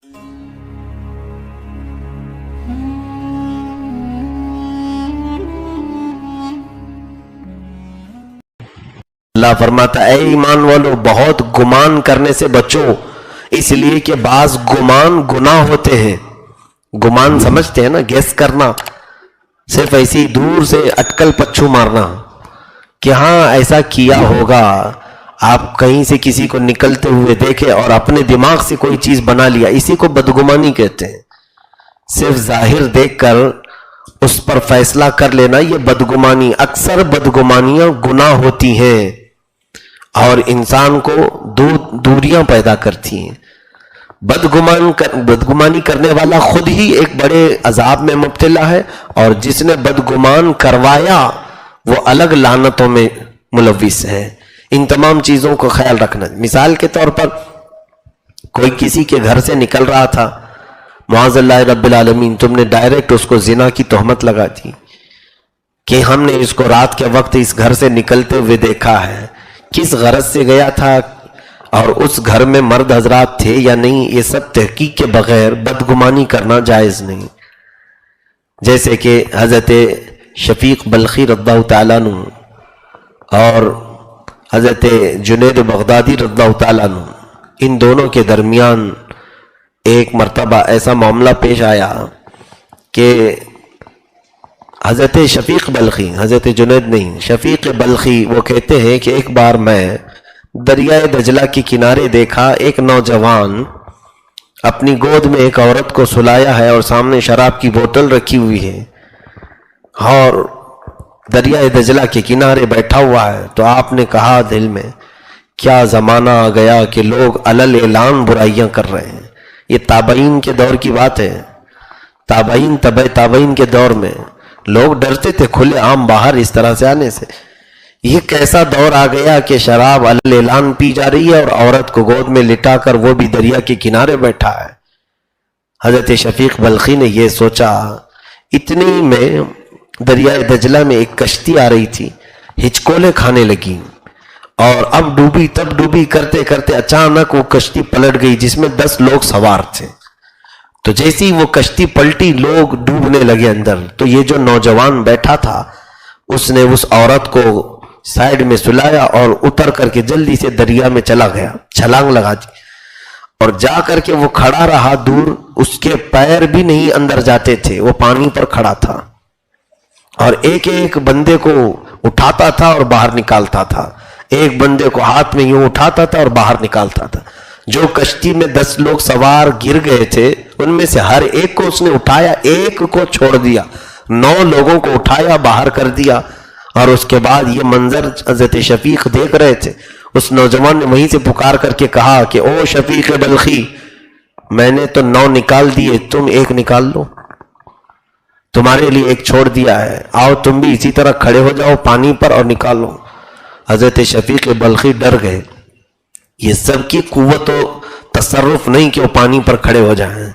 اللہ فرماتا ہے اے ایمان والو بہت گمان کرنے سے بچو، اس لیے کہ بعض گمان گناہ ہوتے ہیں۔ گمان سمجھتے ہیں نا، گیس کرنا، صرف ایسی دور سے اٹکل پچھو مارنا کہ ہاں ایسا کیا ہوگا۔ آپ کہیں سے کسی کو نکلتے ہوئے دیکھے اور اپنے دماغ سے کوئی چیز بنا لیا، اسی کو بدگمانی کہتے ہیں۔ صرف ظاہر دیکھ کر اس پر فیصلہ کر لینا، یہ بدگمانی، اکثر بدگمانیاں گناہ ہوتی ہیں اور انسان کو دوریاں پیدا کرتی ہیں۔ بدگمانی کرنے والا خود ہی ایک بڑے عذاب میں مبتلا ہے، اور جس نے بدگمان کروایا وہ الگ لعنتوں میں ملوث ہے۔ ان تمام چیزوں کو خیال رکھنا۔ مثال کے طور پر کوئی کسی کے گھر سے نکل رہا تھا، معاذ اللہ رب العالمین، تم نے ڈائریکٹ اس کو زنا کی تہمت لگا دی کہ ہم نے اس کو رات کے وقت اس گھر سے نکلتے ہوئے دیکھا ہے، کس غرض سے گیا تھا اور اس گھر میں مرد حضرات تھے یا نہیں، یہ سب تحقیق کے بغیر بدگمانی کرنا جائز نہیں۔ جیسے کہ حضرت شفیق بلخی رضی اللہ تعالیٰ عنہ اور حضرت جنید بغدادی رضی اللہ تعالیٰ عنہ، ان دونوں کے درمیان ایک مرتبہ ایسا معاملہ پیش آیا کہ حضرت شفیق بلخی، حضرت جنید نہیں، شفیق بلخی وہ کہتے ہیں کہ ایک بار میں دریائے دجلہ کے کنارے دیکھا ایک نوجوان اپنی گود میں ایک عورت کو سلایا ہے اور سامنے شراب کی بوتل رکھی ہوئی ہے اور دریائے دجلہ کے کنارے بیٹھا ہوا ہے۔ تو آپ نے کہا دل میں، کیا زمانہ آ گیا کہ لوگ علل اعلان برائیاں کر رہے ہیں۔ یہ تابعین کے دور کی بات ہے، تابعین تبع تابعین کے دور میں لوگ ڈرتے تھے کھلے عام باہر اس طرح سے آنے سے۔ یہ کیسا دور آ گیا کہ شراب علل اعلان پی جا رہی ہے اور عورت کو گود میں لٹا کر وہ بھی دریا کے کنارے بیٹھا ہے۔ حضرت شفیق بلخی نے یہ سوچا، اتنی میں دریائے دجلہ میں ایک کشتی آ رہی تھی، ہچکولے کھانے لگی اور اب ڈوبی تب ڈوبی کرتے کرتے اچانک وہ کشتی پلٹ گئی جس میں 10 لوگ سوار تھے۔ تو جیسی وہ کشتی پلٹی لوگ ڈوبنے لگے اندر، تو یہ جو نوجوان بیٹھا تھا اس نے اس عورت کو سائیڈ میں سلایا اور اتر کر کے جلدی سے دریا میں چلا گیا، چھلانگ لگا دی اور جا کر کے وہ کھڑا رہا دور، اس کے پیر بھی نہیں اندر جاتے تھے، وہ پانی پر کھڑا تھا اور ایک ایک بندے کو اٹھاتا تھا اور باہر نکالتا تھا، ایک بندے کو ہاتھ میں یوں اٹھاتا تھا اور باہر نکالتا تھا۔ جو کشتی میں 10 لوگ سوار گر گئے تھے ان میں سے ہر ایک کو اس نے اٹھایا، ایک کو چھوڑ دیا، 9 لوگوں کو اٹھایا باہر کر دیا۔ اور اس کے بعد یہ منظر حضرت شفیق دیکھ رہے تھے، اس نوجوان نے وہیں سے پکار کر کے کہا کہ او شفیق بلخی، میں نے تو 9 نکال دیے، تم ایک نکال لو، تمہارے لیے ایک چھوڑ دیا ہے، آؤ تم بھی اسی طرح کھڑے ہو جاؤ پانی پر اور نکالو۔ حضرت شفیق بلخی ڈر گئے، یہ سب کی قوت و تصرف نہیں کہ وہ پانی پر کھڑے ہو جائیں۔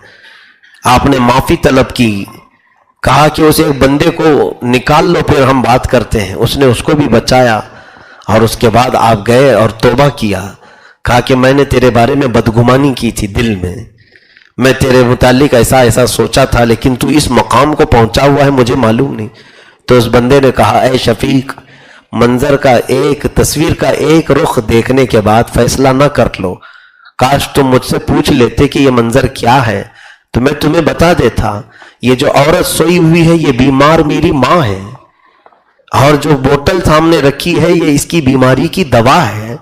آپ نے معافی طلب کی، کہا کہ اسے ایک بندے کو نکال لو پھر ہم بات کرتے ہیں۔ اس نے اس کو بھی بچایا اور اس کے بعد آپ گئے اور توبہ کیا، کہا کہ میں نے تیرے بارے میں بدگمانی کی تھی، دل میں تیرے متعلق ایسا ایسا سوچا تھا، لیکن تو اس مقام کو پہنچا ہوا ہے مجھے معلوم نہیں۔ تو اس بندے نے کہا اے شفیق، منظر کا ایک تصویر کا ایک رخ دیکھنے کے بعد فیصلہ نہ کر لو، کاش تم مجھ سے پوچھ لیتے کہ یہ منظر کیا ہے تو میں تمہیں بتا دیتا۔ یہ جو عورت سوئی ہوئی ہے یہ بیمار میری ماں ہے، اور جو بوتل سامنے رکھی ہے یہ اس کی بیماری کی دوا ہے،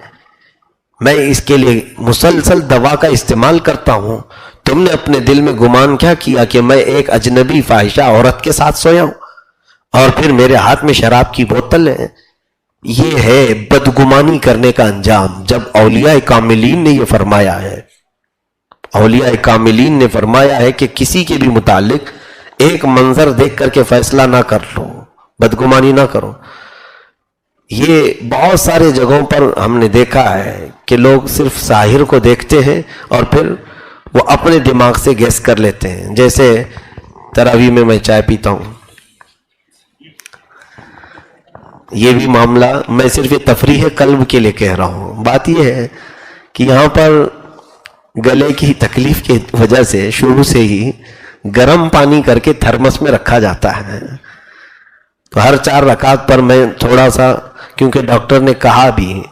میں اس کے لیے مسلسل دوا کا استعمال کرتا ہوں۔ تم نے اپنے دل میں گمان کیا کیا کہ میں ایک اجنبی فاحشہ عورت کے ساتھ سویا ہوں اور پھر میرے ہاتھ میں شراب کی بوتل ہے؟ یہ ہے بدگمانی کرنے کا انجام۔ جب اولیاء کاملین نے یہ فرمایا ہے، اولیاء کاملین نے فرمایا ہے کہ کسی کے بھی متعلق ایک منظر دیکھ کر کے فیصلہ نہ کر لو، بدگمانی نہ کرو۔ یہ بہت سارے جگہوں پر ہم نے دیکھا ہے کہ لوگ صرف ظاہر کو دیکھتے ہیں اور پھر وہ اپنے دماغ سے گیس کر لیتے ہیں۔ جیسے تراویح میں میں چائے پیتا ہوں، یہ بھی معاملہ میں صرف یہ تفریح قلب کے لیے کہہ رہا ہوں۔ بات یہ ہے کہ یہاں پر گلے کی تکلیف کی وجہ سے شروع سے ہی گرم پانی کر کے تھرمس میں رکھا جاتا ہے. تو ہر 4 رکعت پر میں تھوڑا سا، کیونکہ ڈاکٹر نے کہا بھی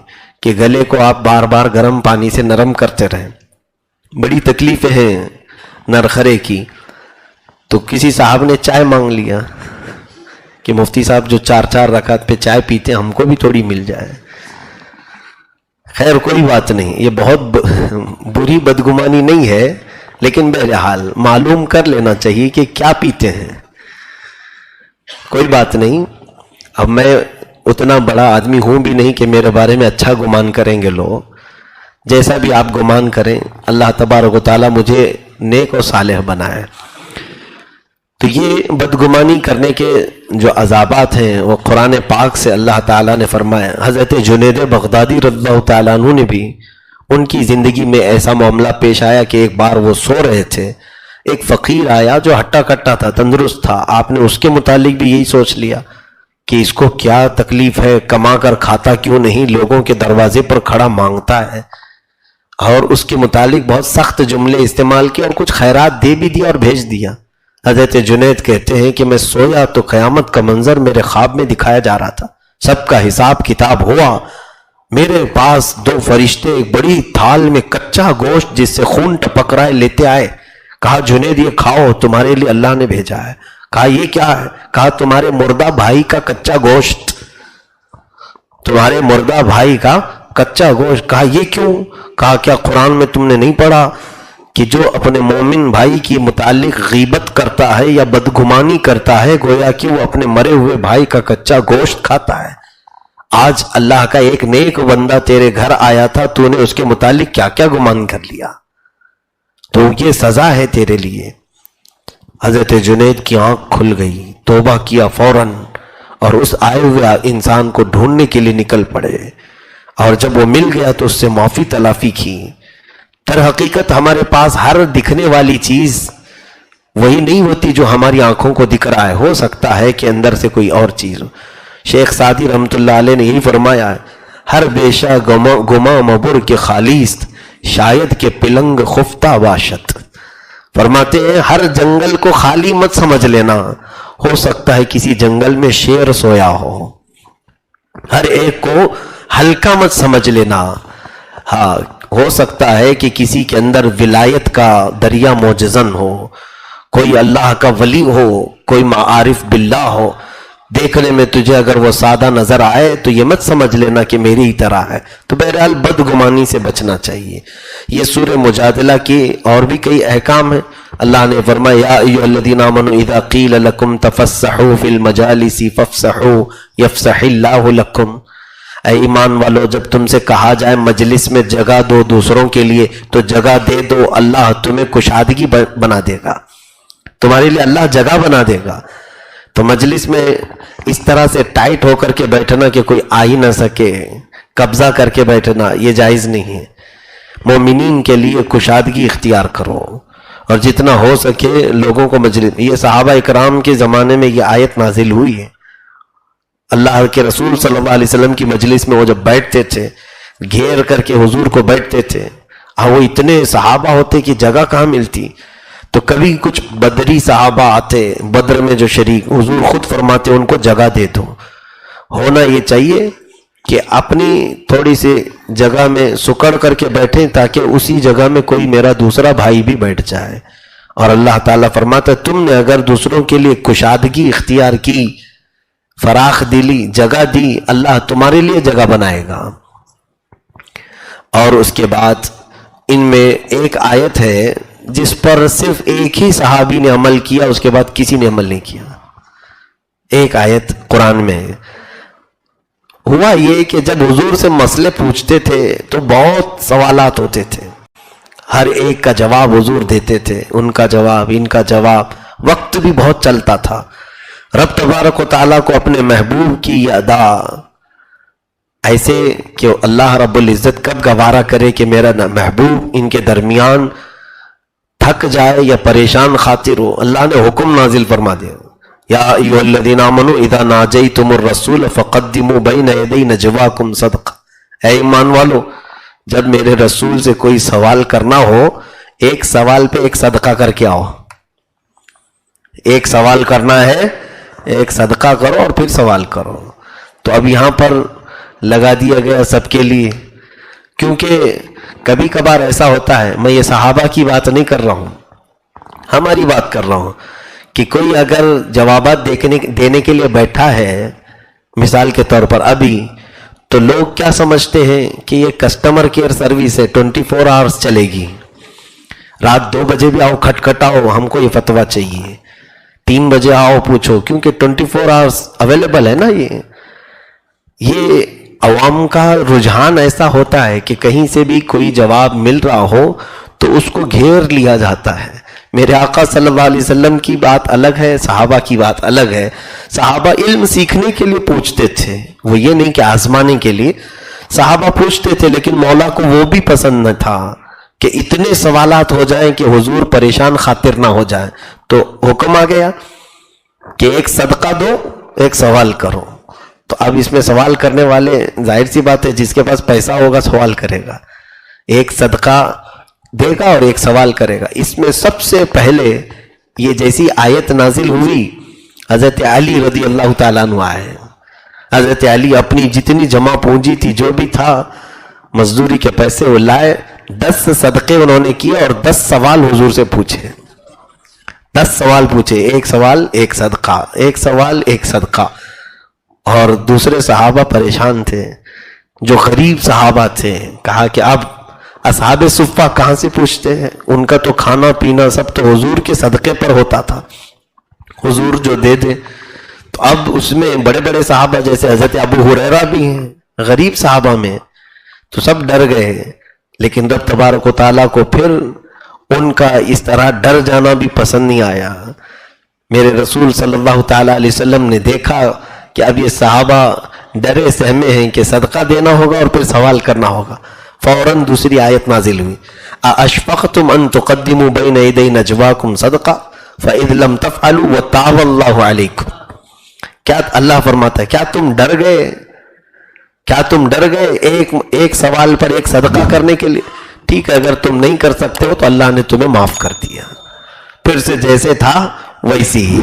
کہ گلے کو آپ بار بار گرم پانی سے نرم کرتے رہیں، بڑی تکلیفیں ہیں نرخرے کی. تو کسی صاحب نے چائے مانگ لیا کہ مفتی صاحب جو 4 رکعت پہ چائے پیتے ہیں ہم کو بھی تھوڑی مل جائے. خیر کوئی بات نہیں، یہ بہت بری بدگمانی نہیں ہے، لیکن بہرحال معلوم کر لینا چاہیے کہ کیا پیتے ہیں. کوئی بات نہیں، اب میں اتنا بڑا آدمی ہوں بھی نہیں کہ میرے بارے میں اچھا گمان کریں گے لوگ. جیسا بھی آپ گمان کریں، اللہ تبارک و تعالیٰ مجھے نیک و صالح بنائے. تو یہ بدگمانی کرنے کے جو عذابات ہیں وہ قرآن پاک سے اللہ تعالیٰ نے فرمایا. حضرت جنید بغدادی رضی اللہ تعالیٰ عنہ نے بھی، ان کی زندگی میں ایسا معاملہ پیش آیا کہ ایک بار وہ سو رہے تھے، ایک فقیر آیا جو ہٹا کٹا تھا، تندرست تھا. آپ نے اس کے متعلق بھی یہی سوچ لیا کہ اس کو کیا تکلیف ہے، کما کر کھاتا کیوں نہیں، لوگوں کے دروازے پر کھڑا مانگتا ہے. اور اس کے متعلق بہت سخت جملے استعمال کیے اور کچھ خیرات دے بھی دیا اور بھیج دیا. حضرت جنید کہتے ہیں کہ میں سویا تو قیامت کا منظر میرے خواب میں دکھایا جا رہا تھا. سب کا حساب کتاب ہوا، میرے پاس 2 فرشتے ایک بڑی تھال میں کچا گوشت جس سے خون ٹپک رہا ہے لیتے آئے. کہا جنید یہ کھاؤ، تمہارے لیے اللہ نے بھیجا ہے. کہا یہ کیا ہے؟ کہا تمہارے مردہ بھائی کا کچا گوشت، تمہارے مردہ بھائی کا کچا گوشت. کہا یہ کیوں؟ کہا کیا قرآن میں تم نے نہیں پڑھا کہ جو اپنے مومن بھائی کی متعلق غیبت کرتا ہے یا بدگمانی کرتا ہے گویا کہ وہ اپنے مرے ہوئے بھائی کا کچا گوشت کھاتا ہے. آج اللہ کا ایک نیک بندہ تیرے گھر آیا تھا، تو نے اس کے متعلق کیا کیا گمان کر لیا، تو یہ سزا ہے تیرے لیے. حضرت جنید کی آنکھ کھل گئی، توبہ کیا فوراً، اور اس آئے ہوئے انسان کو ڈھونڈنے کے لیے نکل پڑے. اور جب وہ مل گیا تو اس سے معافی تلافی کی. در حقیقت ہمارے پاس ہر دکھنے والی چیز وہی نہیں ہوتی جو ہماری آنکھوں کو دکھ رہا ہے، ہو سکتا ہے کہ اندر سے کوئی اور چیز ہو. شیخ سعدی رحمۃ اللہ علیہ نے یہی فرمایا ہے، ہر بیشہ گما مبر کے خالیست، شاید کے پلنگ خفتہ باشد. فرماتے ہیں ہر جنگل کو خالی مت سمجھ لینا، ہو سکتا ہے کسی جنگل میں شیر سویا ہو. ہر ایک کو ہلکا مت سمجھ لینا. ہاں ہو سکتا ہے کہ کسی کے اندر ولایت کا دریا موجزن ہو، کوئی اللہ کا ولی ہو، کوئی معارف باللہ ہو. دیکھنے میں تجھے اگر وہ سادہ نظر آئے تو یہ مت سمجھ لینا کہ میری ہی طرح ہے. تو بہرحال بدگمانی سے بچنا چاہیے. یہ سورہ مجادلہ کی اور بھی کئی احکام ہیں. اللہ نے فرمایا یا ایھا الذین آمنوا اذا قیل لکم تفسحوا فی المجالس فافسحوا یفسح اللہ لکم. اے ایمان والو، جب تم سے کہا جائے مجلس میں جگہ دو دوسروں کے لیے تو جگہ دے دو، اللہ تمہیں کشادگی بنا دے گا، تمہارے لیے اللہ جگہ بنا دے گا. تو مجلس میں اس طرح سے ٹائٹ ہو کر کے بیٹھنا کہ کوئی آ ہی نہ سکے، قبضہ کر کے بیٹھنا، یہ جائز نہیں ہے. مومنین کے لیے کشادگی اختیار کرو، اور جتنا ہو سکے لوگوں کو مجلس. یہ صحابہ اکرام کے زمانے میں یہ آیت نازل ہوئی ہے. اللہ کے رسول صلی اللہ علیہ وسلم کی مجلس میں وہ جب بیٹھتے تھے، گھیر کر کے حضور کو بیٹھتے تھے، وہ اتنے صحابہ ہوتے کہ جگہ کہاں ملتی. تو کبھی کچھ بدری صحابہ آتے، بدر میں جو شریک، حضور خود فرماتے ان کو جگہ دے دو. ہونا یہ چاہیے کہ اپنی تھوڑی سی جگہ میں سکڑ کر کے بیٹھیں تاکہ اسی جگہ میں کوئی میرا دوسرا بھائی بھی بیٹھ جائے. اور اللہ تعالیٰ فرماتا ہے تم نے اگر دوسروں کے لیے کشادگی اختیار کی، فراخ دلی جگہ دی، اللہ تمہارے لیے جگہ بنائے گا. اور اس کے بعد ان میں ایک آیت ہے جس پر صرف ایک ہی صحابی نے عمل کیا، اس کے بعد کسی نے عمل نہیں کیا. ایک آیت قرآن میں ہے. ہوا یہ کہ جب حضور سے مسئلے پوچھتے تھے تو بہت سوالات ہوتے تھے، ہر ایک کا جواب حضور دیتے تھے، ان کا جواب، ان کا جواب، وقت بھی بہت چلتا تھا. رب تبارک و تعالیٰ کو اپنے محبوب کی یہ ادا ایسے کہ اللہ رب العزت کب گوارا کرے کہ میرا محبوب ان کے درمیان تھک جائے یا پریشان خاطر ہو. اللہ نے حکم نازل فرما دیا یا ایھا الذین آمنوا اذا ناجیتم الرسول فقدموا بین یدی نجواکم صدقہ. اے ایمان والو، جب میرے رسول سے کوئی سوال کرنا ہو، ایک سوال پہ ایک صدقہ کر کے آؤ. ایک سوال کرنا ہے، ایک صدقہ کرو اور پھر سوال کرو. تو اب یہاں پر لگا دیا گیا سب کے لیے، کیونکہ کبھی کبھار ایسا ہوتا ہے، میں یہ صحابہ کی بات نہیں کر رہا ہوں، ہماری بات کر رہا ہوں، کہ کوئی اگر جوابات دینے کے لیے بیٹھا ہے مثال کے طور پر ابھی، تو لوگ کیا سمجھتے ہیں کہ یہ کسٹمر کیئر سروس ہے، 24 آورس چلے گی، رات 2 بجے بھی آؤ کھٹکھٹاؤ ہم کو یہ فتویٰ چاہیے، 3 بجے آؤ پوچھو، کیونکہ 24 آورس اویلیبل ہے نا. یہ عوام کا رجحان ایسا ہوتا ہے کہ کہیں سے بھی کوئی جواب مل رہا ہو تو اس کو گھیر لیا جاتا ہے. میرے آقا صلی اللہ علیہ وسلم کی بات الگ ہے، صحابہ کی بات الگ ہے. صحابہ علم سیکھنے کے لیے پوچھتے تھے، وہ یہ نہیں کہ آزمانے کے لیے. صحابہ پوچھتے تھے، لیکن مولا کو وہ بھی پسند نہ تھا کہ اتنے سوالات ہو جائیں کہ حضور پریشان خاطر نہ ہو جائیں. تو حکم آ گیا کہ ایک صدقہ دو، ایک سوال کرو. تو اب اس میں سوال کرنے والے ظاہر سی بات ہے جس کے پاس پیسہ ہوگا سوال کرے گا، ایک صدقہ دے گا اور ایک سوال کرے گا. اس میں سب سے پہلے یہ جیسی آیت نازل ہوئی، حضرت علی رضی اللہ تعالیٰ عنہ آئے. حضرت علی اپنی جتنی جمع پونجی تھی، جو بھی تھا مزدوری کے پیسے وہ لائے، 10 صدقے انہوں نے کیے اور 10 سوال حضور سے پوچھے. 10 سوال پوچھے، ایک سوال ایک صدقہ، ایک سوال ایک صدقہ. اور دوسرے صحابہ پریشان تھے، جو غریب صحابہ تھے. کہا کہ اب اصحاب صفہ کہاں سے پوچھتے ہیں، ان کا تو کھانا پینا سب تو حضور کے صدقے پر ہوتا تھا، حضور جو دے دے. تو اب اس میں بڑے بڑے صحابہ جیسے حضرت ابو ہریرہ بھی ہیں غریب صحابہ میں، تو سب ڈر گئے. لیکن رب تبارک و تعالیٰ کو پھر ان کا اس طرح ڈر جانا بھی پسند نہیں آیا. میرے رسول صلی اللہ تعالیٰ علیہ وسلم نے دیکھا کہ اب یہ صحابہ ڈرے سہمے ہیں کہ صدقہ دینا ہوگا اور پھر سوال کرنا ہوگا. فوراً دوسری آیت نازل ہوئی، اَأَشْفَقْتُمْ أَن تُقَدِّمُوا بَيْنَ يَدَيْ نَجْوَاكُمْ صَدْقَةً فَإِذْ لَمْ تَفْعَلُوا وَتَابَ اللَّهُ عَلَيْكُمْ. کیا اللہ فرماتا ہے، کیا تم ڈر گئے، کیا تم ڈر گئے ایک سوال پر ایک صدقہ کرنے کے لیے؟ ٹھیک ہے، اگر تم نہیں کر سکتے ہو تو اللہ نے تمہیں معاف کر دیا، پھر سے جیسے تھا ویسی ہی.